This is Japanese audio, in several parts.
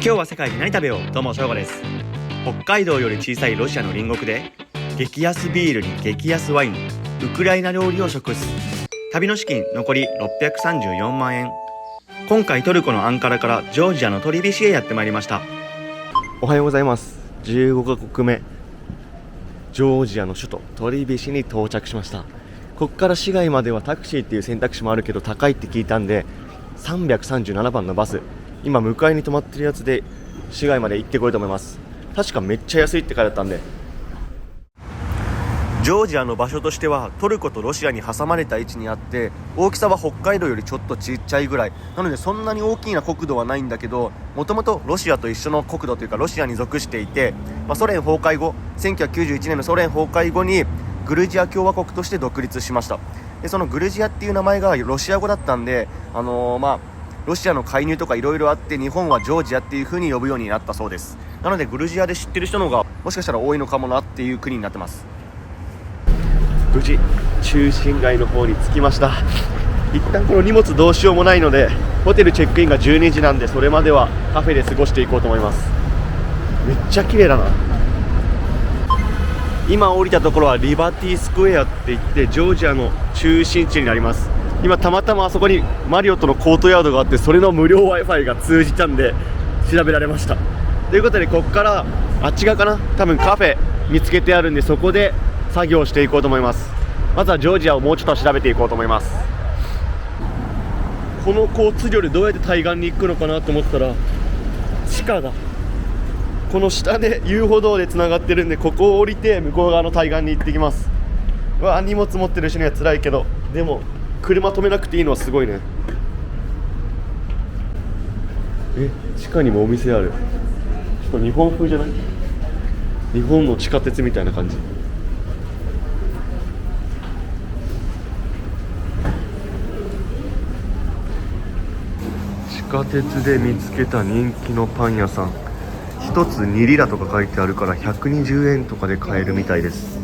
今日は世界で何食べよう。どうも、しょうごです。北海道より小さいロシアの隣国で激安ビールに激安ワイン、ウクライナ料理を食す。旅の資金残り634万円。今回トルコのアンカラからジョージアのトリビシへやってまいりました。おはようございます。15カ国目ジョージアの首都トリビシに到着しました。ここから市街まではタクシーっていう選択肢もあるけど高いって聞いたんで、337番のバス、今迎えに止まってるやつで市街まで行ってこようと思います。確かめっちゃ安いって書いてあったんで。ジョージアの場所としてはトルコとロシアに挟まれた位置にあって、大きさは北海道よりちょっとちっちゃいぐらいなので、そんなに大きな国土はないんだけど、もともとロシアと一緒の国土というかロシアに属していて、ソ連崩壊後、1991年のソ連崩壊後にグルジア共和国として独立しました。でそのグルジアっていう名前がロシア語だったんで、ロシアの介入とかいろいろあって、日本はジョージアっていう風に呼ぶようになったそうです。なのでグルジアで知ってる人の方がもしかしたら多いのかもなっていう国になってます。無事中心街の方に着きました。一旦この荷物どうしようもないので、ホテルチェックインが12時なんで、それまではカフェで過ごしていこうと思います。めっちゃ綺麗だな。今降りたところはリバティスクエアって言ってジョージアの中心地になります。今たまたまあそこにマリオットのコートヤードがあって、それの無料 Wi-Fi が通じたんで調べられました。ということで、ここからあっち側かな、多分カフェ見つけてあるんで、そこで作業していこうと思います。まずはジョージアをもうちょっと調べていこうと思います。この交通量でどうやって対岸に行くのかなと思ったら、地下だ。この下で遊歩道でつながってるんで、ここを降りて向こう側の対岸に行ってきます。荷物持ってる人には辛いけど、でも車止めなくていいのはすごいね。地下にもお店ある。ちょっと日本風じゃない？日本の地下鉄みたいな感じ。地下鉄で見つけた人気のパン屋さん、1つ2リラとか書いてあるから120円とかで買えるみたいです。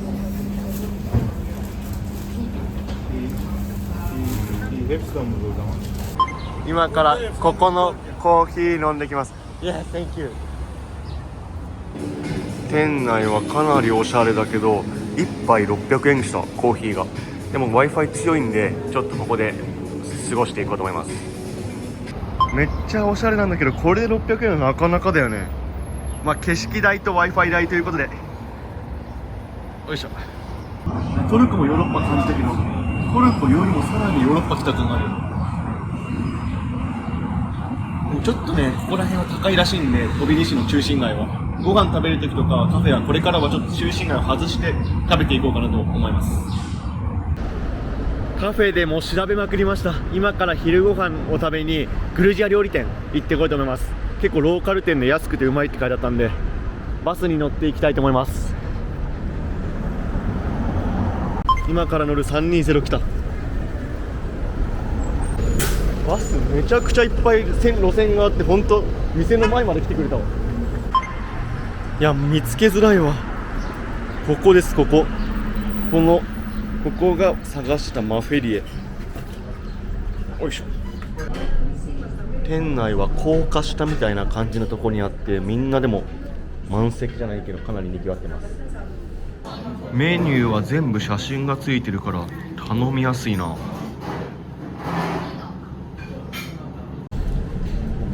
今からここのコーヒー飲んできます。 Yeah, thank you。 店内はかなりおしゃれだけど、1杯600円したコーヒーが。でも Wi-Fi 強いんで、ちょっとここで過ごしていこうと思います。めっちゃおしゃれなんだけど、これで600円はなかなかだよね。景色代と Wi-Fi 代ということで、よいしょ。トルコもヨーロッパ感じたけど、トルコよりもさらにヨーロッパ来た感がある。ちょっとね、ここら辺は高いらしいんで、トビリシの中心街はご飯食べるときとかカフェはこれからはちょっと中心街を外して食べていこうかなと思います。カフェでも調べまくりました。今から昼ご飯を食べにグルジア料理店行ってこいと思います。結構ローカル店で安くてうまいって書いてあったんで、バスに乗っていきたいと思います。今から乗る320来た。バスめちゃくちゃいっぱい路線があって、本当店の前まで来てくれたわ。いや、見つけづらいわ。ここです。ここが探したマフェリエ。よいしょ。店内は高架下みたいな感じのところにあって、みんなでも満席じゃないけどかなり賑わってます。メニューは全部写真がついてるから頼みやすいな。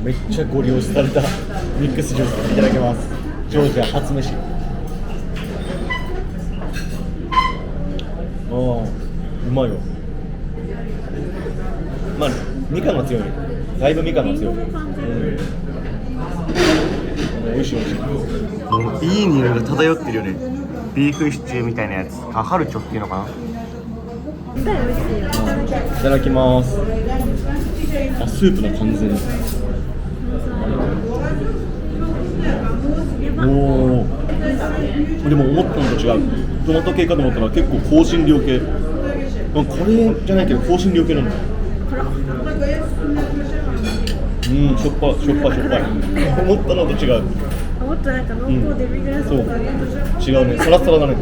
めっちゃご利用されたミックスジュースいただきます。ジョージア初飯。うまいよ。みかんが強いね。だいぶみかんが強い。美味しい美味しい。もういい匂いが漂ってるよね。ビーフシチューみたいなやつ。ハルチョっていうのかな。いただきます。スープの完全。でも思ったのと違う。トマト系かと思ったら結構香辛料系。これじゃないけど香辛料系なんだ。しょっぱい。思ったのと違う。もっとなんか濃厚デミグラスとか違うね。サラサラだね。う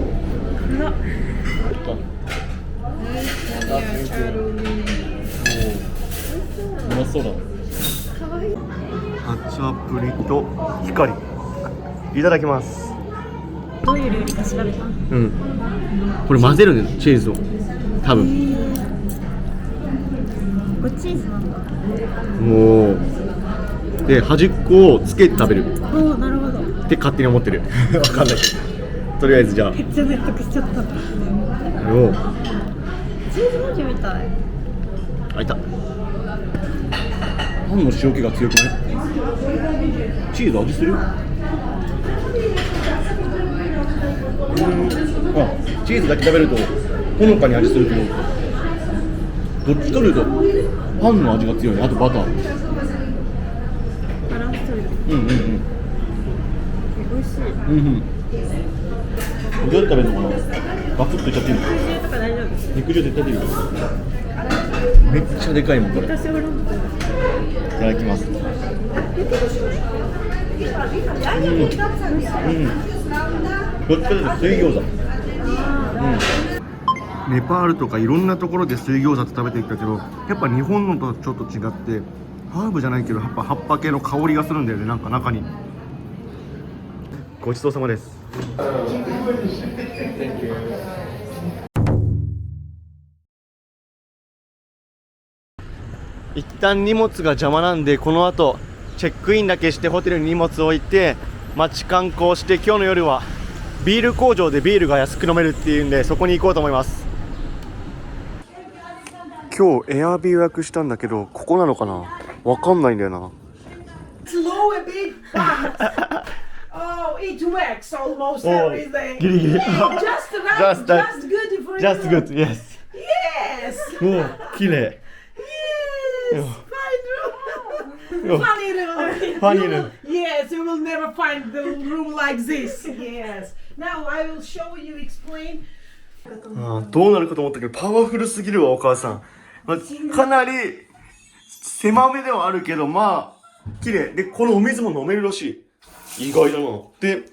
まそうだ。かわいい。カチャプリと光いただきます。どういう料理か調べた？うん、これ混ぜるね、チーズを多分。これチーズなんだ。もうで端っこをつけて食べるおお、なるほど。って勝手に思ってるわかんないけど、とりあえずじゃあめっちゃ納得しちゃった。これをチーズ文字みたい。あ、いた。パンの塩気が強くない？チーズ味する？あ、チーズだけ食べるとほのかに味するけど、どっちかというとパンの味が強いね。あとバター。バランス取れてる。うんうんうん。美味しい。うんうん。どうやって食べるのかな？ガツッといっちゃっていいの？肉汁とか大丈夫？肉汁絶対出るよ。めっちゃでかいもんこれ。い昔俺もただきます。どっちかというと水餃子。ネパールとかいろんなところで水餃子って食べてきたけど、やっぱ日本のとちょっと違ってハーブじゃないけどやっぱ葉っぱ系の香りがするんだよね。なんか中に。ごちそうさまです。一旦荷物が邪魔なんで、この後チェックインだけしてホテルに荷物を置いて街観光して、今日の夜はビール工場でビールが安く飲めるっていうんでそこに行こうと思います。今日エアビー予約したんだけど、ここなのかな、わかんないんだよな。 Slow a bit, but oh, it works almost Oh, everything. giri. Yeah, just Just right, that- just good for Just you. good, yes. Yes, もう綺麗。 yes, fine room. Funny room. Funny room. Yes, you will never find the room like this. Yes. Now I will show you, explain. どうなるかと思ったけどパワフルすぎるわお母さん。まあ、かなり狭めではあるけど、まあ綺麗で、このお水も飲めるらしい。意外だな。で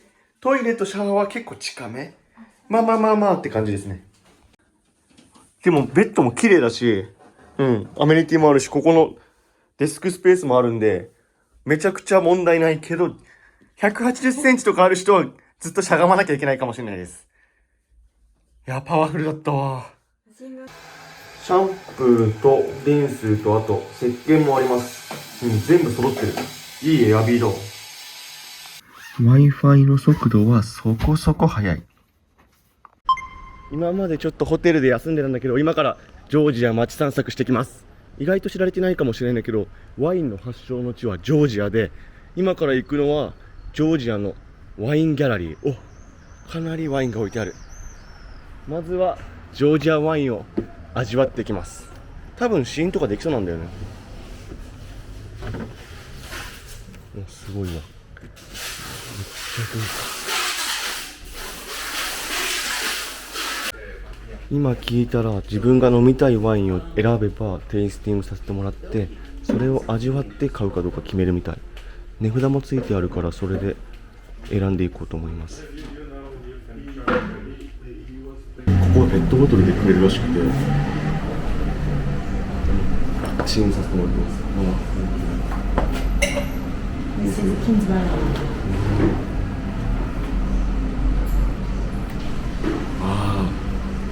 トイレとシャワーは結構近め。まあって感じですね。でもベッドも綺麗だし、アメニティもあるし、ここのデスクスペースもあるんでめちゃくちゃ問題ないけど、180センチとかある人はずっとしゃがまなきゃいけないかもしれないです。いや、パワフルだったわ。シャンプーとリンスとあと石鹸もあります。全部揃ってる。いいエアビーだ。Wi-Fi の速度はそこそこ速い。今までちょっとホテルで休んでたんだけど、今からジョージア街散策してきます。意外と知られてないかもしれないんだけど、ワインの発祥の地はジョージアで、今から行くのはジョージアのワインギャラリー。かなりワインが置いてある。まずはジョージアワインを味わってきます。多分試飲とかできそうなんだよね。すごいわ。めっちゃ今聞いたら、自分が飲みたいワインを選べばテイスティングさせてもらって、それを味わって買うかどうか決めるみたい。値札もついてあるから、それで選んでいこうと思います。ここはペットボトルでくれるらしくて、試飲させてもらってます。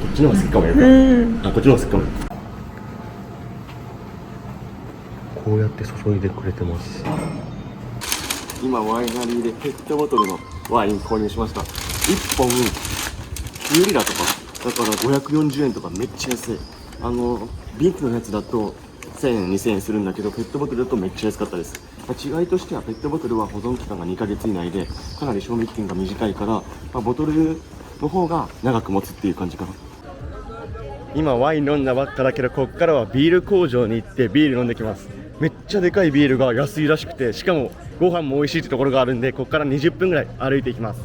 こっちの方が好きかもよ。こっちの方が好きかも。こうやって注いでくれてます。今ワイナリーでペットボトルのワイン購入しました。1本9リラとかだから540円とかめっちゃ安い。ビールのやつだと1000円2000円するんだけど、ペットボトルだとめっちゃ安かったです。違いとしてはペットボトルは保存期間が2ヶ月以内でかなり賞味期限が短いから、ボトルの方が長く持つっていう感じかな。今ワイン飲んだばっかだけど、こっからはビール工場に行ってビール飲んできます。めっちゃでかいビールが安いらしくて、しかもご飯も美味しいってところがあるんで、こっから20分ぐらい歩いていきます。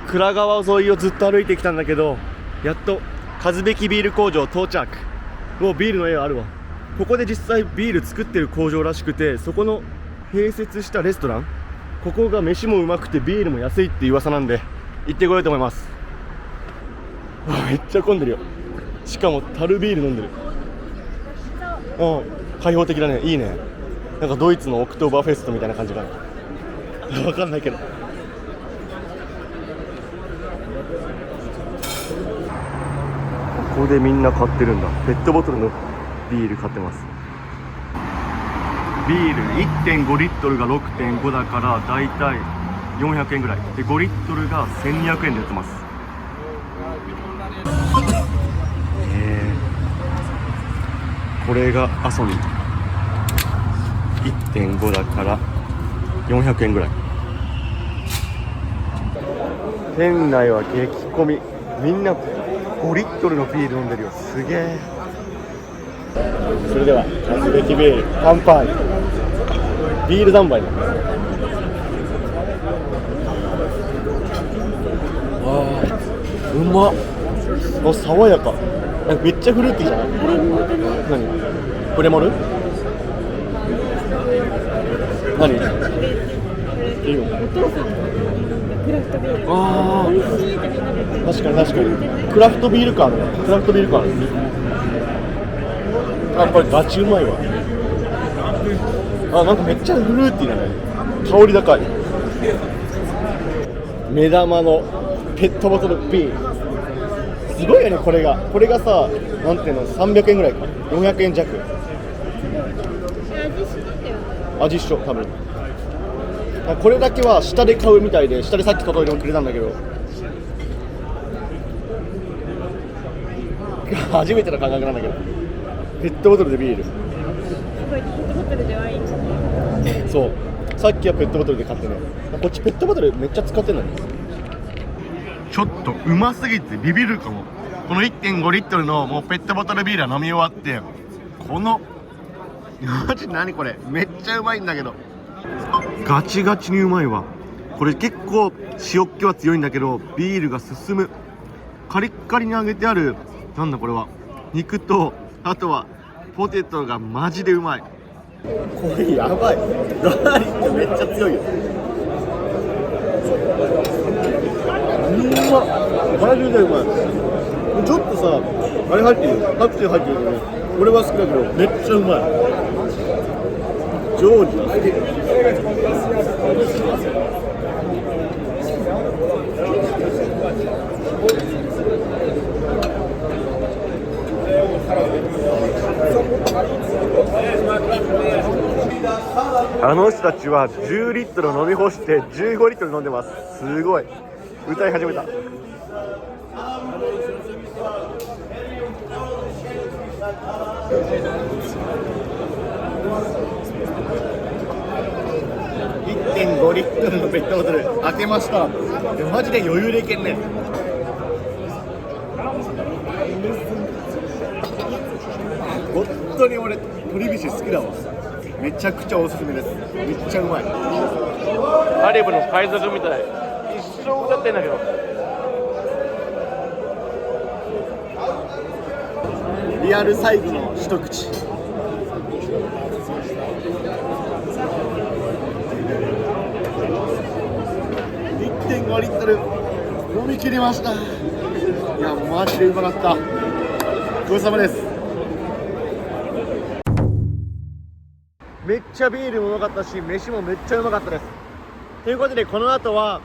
倉川沿いをずっと歩いてきたんだけど、やっとカズベキビール工場到着。もうビールの絵があるわ。ここで実際ビール作ってる工場らしくて、そこの併設したレストラン、ここが飯もうまくてビールも安いって噂なんで行ってこようと思います。めっちゃ混んでるよ。しかも樽ビール飲んでる。開放的だね。いいね。なんかドイツのオクトーバーフェストみたいな感じかな。わかんないけど。ここでみんな買ってるんだ。ペットボトルのビール買ってます。ビール 1.5 リットルが 6.5 だからだいたい400円ぐらいで、5リットルが1200円で売ってます。これがアソニー 1.5 だから400円ぐらい。店内は激混み。みんな5リットルのビール飲んでるよ。すげえ。それではカスベキビール乾杯。ビール三杯なんです。わあ、うまっ。あ、爽やか。めっちゃフルーティーじゃない？何？プレモル？何？いいよ。お父さんのクラフトビール。ああ、美味しいってみんなで言ってる。確かに確かに。クラフトビール感あるね。クラフトビール感ある。あ、これガチうまいわ。あ、なんかめっちゃフルーティーだね。香り高い。目玉のペットボトルビール。すごいよね、これがさ、なんていうの、300円ぐらいか、400円弱。味しなんだよね。味一緒、多分。これだけは下で買うみたいで、下でさっき届いてもくれたんだけど、初めての感覚なんだけど、ペットボトルでビール。すごいペットボトルでワイン。そう、さっきはペットボトルで買ってね。こっちペットボトルめっちゃ使ってんのに。ちょっとうますぎてビビるかも。この 1.5 リットルのもうペットボトルビールは飲み終わって、このマジ何これ、めっちゃうまいんだけど、ガチガチにうまいわ。これ結構塩っ気は強いんだけどビールが進む。カリッカリに揚げてある、なんだこれは、肉とあとはポテトがマジでうまい。これやばい、ガーリックめっちゃ強いよ。マジでうまい。ちょっとさ、あれ入ってるよ、パクチー入ってるけど、俺は好きだけどめっちゃうまい。ジョージあの人たちは10リットル飲み干して15リットル飲んでます。すごい。歌い始めた。1.5 リットルのペットボトル開けました。マジで余裕でいけんね。本当に俺鶏ビシ好きだわ。めちゃくちゃおすすめです。めっちゃうまい。ハリブの海賊みたい。一生歌ってんだけど。リアルサイズの一口。1.5 リットル飲み切りました。いやマジでうまかった。ごちそうさまです。めっちゃビールもうまかったし、飯もめっちゃうまかったです。ということで、この後は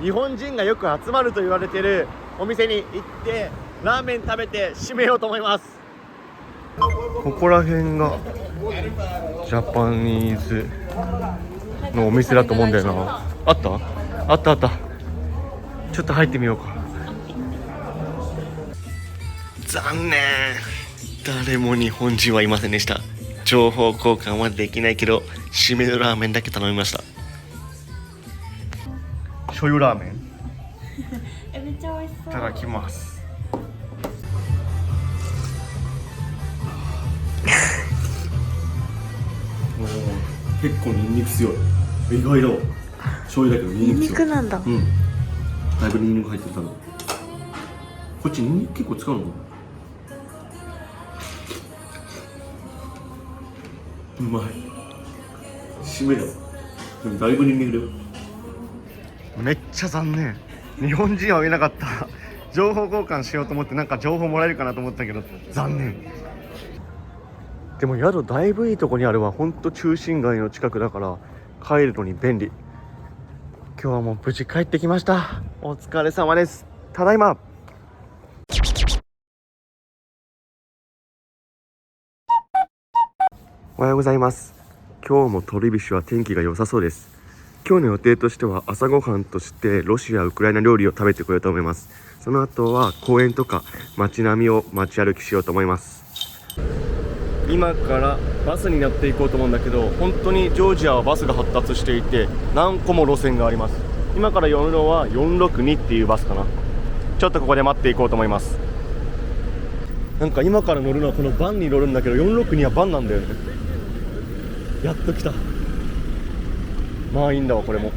日本人がよく集まると言われているお店に行ってラーメン食べて締めようと思います。ここら辺がジャパニーズのお店だと思うんだよな。あった？あったあった。ちょっと入ってみようか。残念、誰も日本人はいませんでした。情報交換はできないけど、締めのラーメンだけ頼みました。醤油ラーメンめっちゃ美味しそう。いただきます。結構ニンニク強い。意外だわ。醤油だけどニンニク強い。なんだ。だいぶニンニク入ってたの。こっちニンニク結構使うのかな。うまい。締めだわ。でもだいぶニンニクだよ。めっちゃ残念。日本人はいなかった。情報交換しようと思って、なんか情報もらえるかなと思ったけど残念。でも宿だいぶいいとこにあるわ。ほんと中心街の近くだから帰るのに便利。今日はもう無事帰ってきました。お疲れ様です。ただいま。おはようございます。今日もトリビシュは天気が良さそうです。今日の予定としては朝ごはんとしてロシアウクライナ料理を食べてこようと思います。その後は公園とか街並みを街歩きしようと思います。今からバスに乗っていこうと思うんだけど、本当にジョージアはバスが発達していて何個も路線があります。今から乗るのは462っていうバスかな。ちょっとここで待っていこうと思います。なんか今から乗るのはこのバンに乗るんだけど、462はバンなんだよね。やっと来た。まあいいんだわこれも。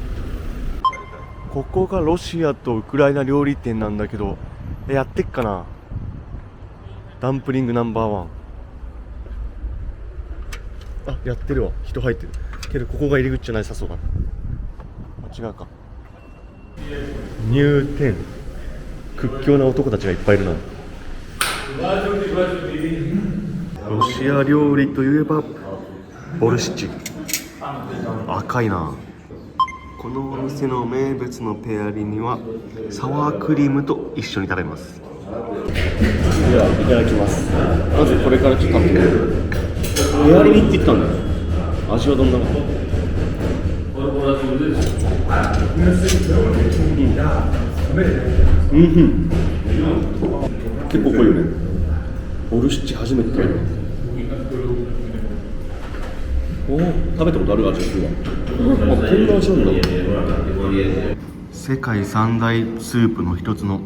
ここがロシアとウクライナ料理店なんだけど、やってっかな。ダンプリングナンバーワン。あ、やってるわ。人入ってるけどここが入り口じゃないさそうだな。違うか。入店。屈強な男たちがいっぱいいるな。ロシア料理といえばボルシチ。赤いな。このお店の名物のペアリンにはサワークリームと一緒に食べます。ではいただきます。まずこれからちょっと食べてみる。ペアリンって言ったんだよ。味はどんなの？結構濃いよね。ボルシチ初めて食べる。食べたことある味するわ。こんな味なんだ。世界三大スープの一つの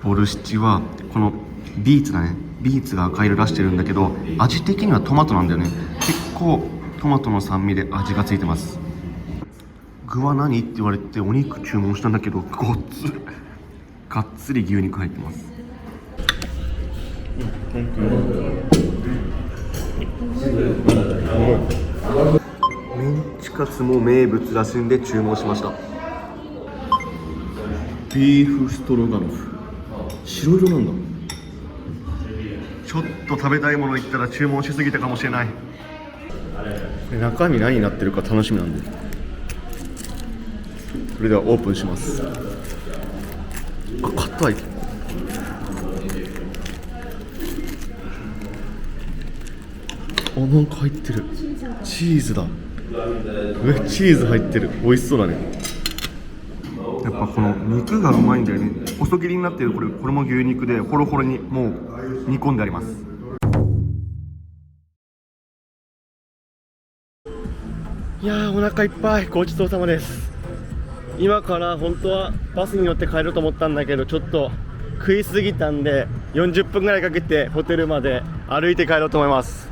ボルシチはこのビーツだね。ビーツが赤色出してるんだけど、味的にはトマトなんだよね。結構トマトの酸味で味がついてます。具は何って言われてお肉注文したんだけど、がっつり牛肉入ってます。メンチカツも名物らしいんで注文しました。ビーフストロガノフ。白色なんだ。ちょっと食べたいもの言ったら注文しすぎたかもしれない。中身何になってるか楽しみなんで、それではオープンします。あ、硬い。あ、なんか入ってる。チーズだ。チーズ入ってる。美味しそうだね。やっぱこの肉がうまいんだよね。細切りになってる。これも牛肉でホロホロにもう煮込んであります。いやー、お腹いっぱい。ごちそうさまです。今から本当はバスに乗って帰ろうと思ったんだけど、ちょっと食いすぎたんで40分ぐらいかけてホテルまで歩いて帰ろうと思います。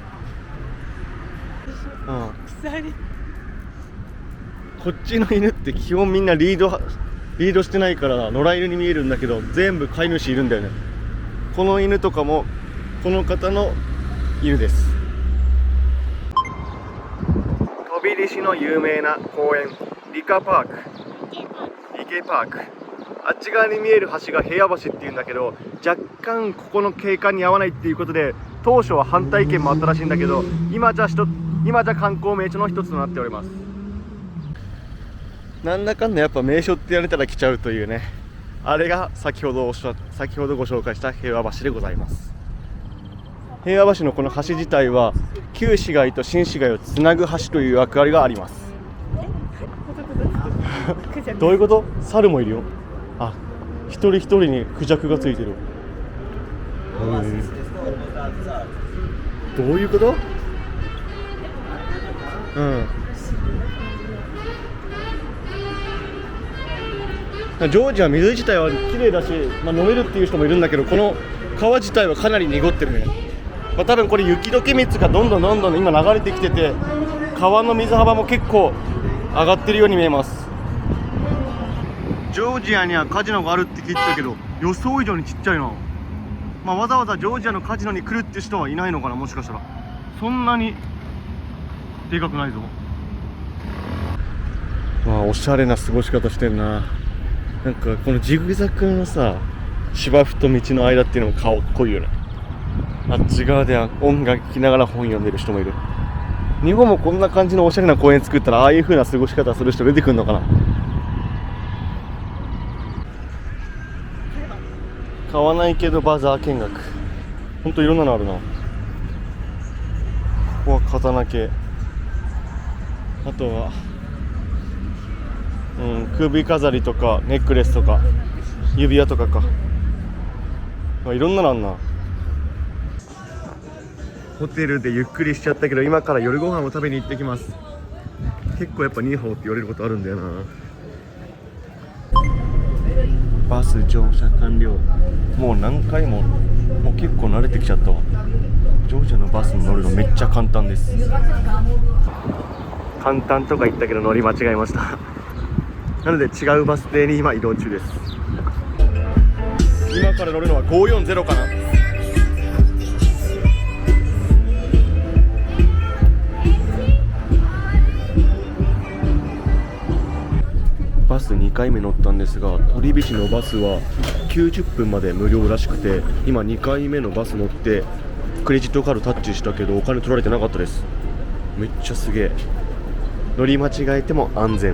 こっちの犬って基本みんなリードしてないから野良犬に見えるんだけど、全部飼い主いるんだよね。この犬とかもこの方の犬です。飛び出しの有名な公園リカパーク、リケパーク。あっち側に見える橋が平和橋っていうんだけど、若干ここの景観に合わないっていうことで当初は反対意見もあったらしいんだけど、今じゃ観光名所の一つとなっております。なんだかんだやっぱ名所って言われたら来ちゃうというね。あれが先ほどご紹介した平和橋でございます。平和橋のこの橋自体は旧市街と新市街をつなぐ橋という役割があります。どういうこと？猿もいるよ。あ、一人一人にクジャクがついてる。どういうこと？ジョージア水自体は綺麗だし、飲めるっていう人もいるんだけど、この川自体はかなり濁ってるね。多分これ雪解け水がどんどん今流れてきてて、川の水幅も結構上がってるように見えます。ジョージアにはカジノがあるって聞いてたけど、予想以上にちっちゃいな。わざわざジョージアのカジノに来るって人はいないのかな。もしかしたらそんなにでかくないぞ。おしゃれな過ごし方してんな。なんかこのジグザグのさ、芝生と道の間っていうのもかっこいいよね。あっち側では音楽聴きながら本読んでる人もいる。日本もこんな感じのおしゃれな公園作ったらああいう風な過ごし方する人出てくるのかな。買わないけどバザー見学、ほんといろんなのあるな。ここは刀系、あとは首飾りとかネックレスとか指輪とかか、いろんなのあんな。ホテルでゆっくりしちゃったけど今から夜ご飯を食べに行ってきます。結構やっぱニーハオって言われることあるんだよな。バス乗車完了。もう何回もう結構慣れてきちゃったわ。ジョージアのバスに乗るのめっちゃ簡単です。簡単とか言ったけど乗り間違えましたなので違うバス停に今移動中です。今から乗るのは540かな。バス2回目乗ったんですが、取火市のバスは90分まで無料らしくて、今2回目のバス乗ってクレジットカードタッチしたけどお金取られてなかったです。めっちゃすげえ。乗り間違えても安全。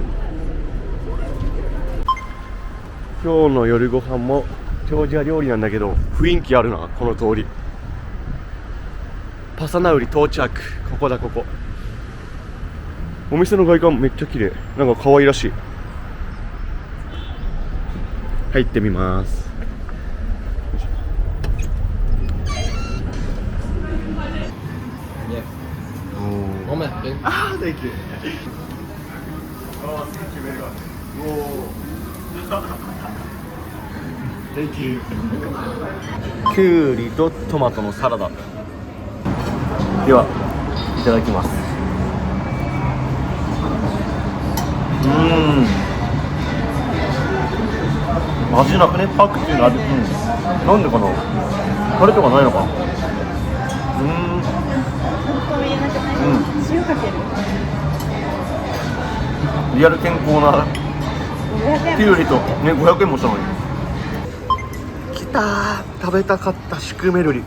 今日の夜ご飯もジョージア料理なんだけど雰囲気あるな。この通りパサナウリ到着。ここだ、ここ。お店の外観めっちゃ綺麗。なんか可愛らしい。入ってみます。お前、ああ、thank you。thank you。きゅうりとトマトのサラダ。では、いただきます。味なくね、パクチーの味。なんでかな。タレとかないのか。本当になくない？塩かける。リアル健康なきゅうりとね、500円もしたのに。きたー、食べたかったシュクメルリ。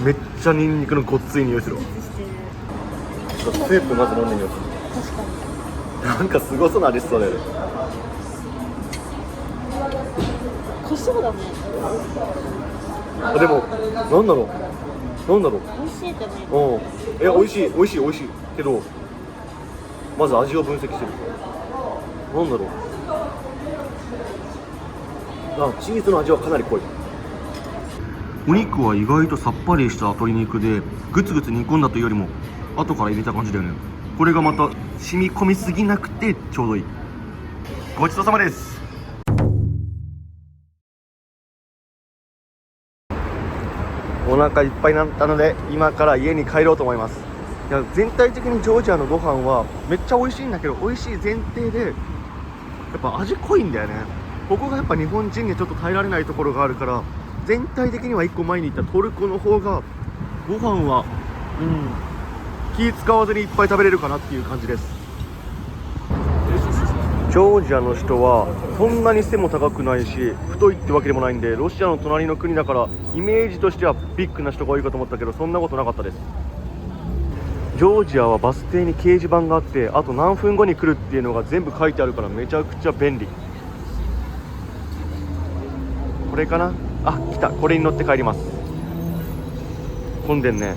めっちゃニンニクのごっつい匂いするわ。ちょっとスープまず飲んでみよう。確かに。なんかすごそうな味しそうだよね。濃そうだね。あ、でもなんだろう美味しいじゃない。美味しい美味しい美味しいけど、まず味を分析してる。なんだろう。あ、チーズの味はかなり濃い。お肉は意外とさっぱりした鶏肉で、グツグツ煮込んだというよりも後から入れた感じだよね。これがまた染み込みすぎなくてちょうどいい。ごちそうさまです。お腹いっぱいになったので今から家に帰ろうと思います。いや、全体的にジョージアのご飯はめっちゃ美味しいんだけど、美味しい前提でやっぱ味濃いんだよね。ここがやっぱ日本人にちょっと耐えられないところがあるから、全体的には1個前に行ったトルコの方がご飯は気使わずにいっぱい食べれるかなっていう感じです。ジョージアの人はそんなに背も高くないし太いってわけでもないんで、ロシアの隣の国だからイメージとしてはビッグな人が多いかと思ったけど、そんなことなかったです。ジョージアはバス停に掲示板があって、あと何分後に来るっていうのが全部書いてあるからめちゃくちゃ便利。これかな。あ、来た。これに乗って帰ります。混んでんね。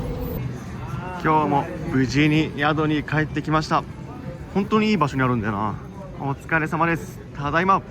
今日も無事に宿に帰ってきました。本当にいい場所にあるんだよな。お疲れ様です。ただいま。